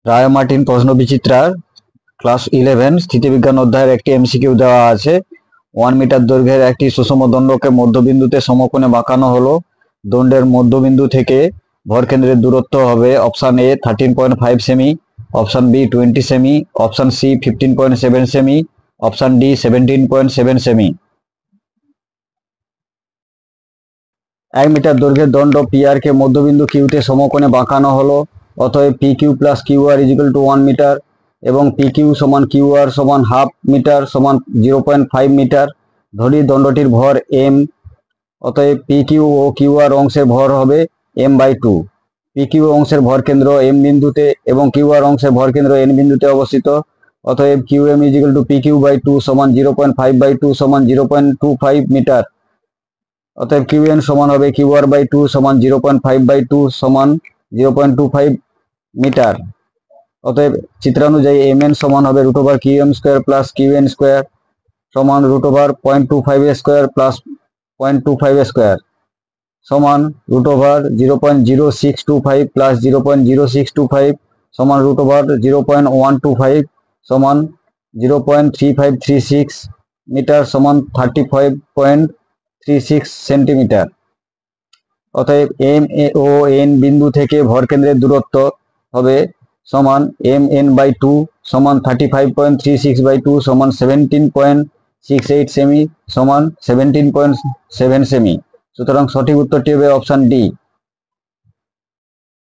রায় Martin প্রশ্ন বিচিত্রার class 11 স্থিতিবিজ্ঞান অধ্যায়ের একটি এমসিকিউ দেওয়া আছে। 1 মিটার দৈর্ঘ্যের একটি সুষম দণ্ডকে মধ্যবিন্দুতে সমকোণে বাঁকানো হলো। দণ্ডের মধ্যবিন্দু থেকে ভরকেন্দ্রের দূরত্ব হবে অপশন এ 13.5 সেমি, অপশন বি 20 সেমি, অপশন সি 15.7 সেমি, অপশন ডি 17.7 সেমি। 1 মিটার দৈর্ঘ্যের দণ্ড পিআর কে মধ্যবিন্দু কিউতে সমকোণে বাঁকানো হলো। অতএব P Q plus Q R is equal two 1 metre এবং পি কিউ সমান কিউ আর সমান হাফ মিটার সমান 0.5 মিটার। ধরি দণ্ডটির ভর এম। অতএব P Q O Q R অংশের ভর হবে m/2। পি কিউ অংশের ভর কেন্দ্র এম বিন্দুতে এবং কিউ আর অংশের ভর কেন্দ্র এন বিন্দুতে অবস্থিত। অতএব Q M equal to P Q by 2 সমান 0.5/2 সমান 0.25 মিটার। অতএব কিউ এন সমান হবে কিউ আর বাই 2 সমান 0.5/2 সমান 0.25 মিটার। অতএব চিত্রানুযায়ী এম এন সমান হবে √/Q M square plus Q N square সমান √0.25 স্কোয়ার প্লাস 0.25 স্কোয়ার সমান √0.0625 প্লাস 0.0625 সমান √0.125 সমান 0.3536 মিটার সমান 35.36 সেন্টিমিটার। অতএব এম ও এন বিন্দু থেকে ভরকেন্দ্রের দূরত্ব হবে সমান mn/2 সমান 35.36/2 সমান 17.68 সেমি সমান 17.7 সেমি। সুতরাং সঠিক উত্তরটি হবে অপশন ডি।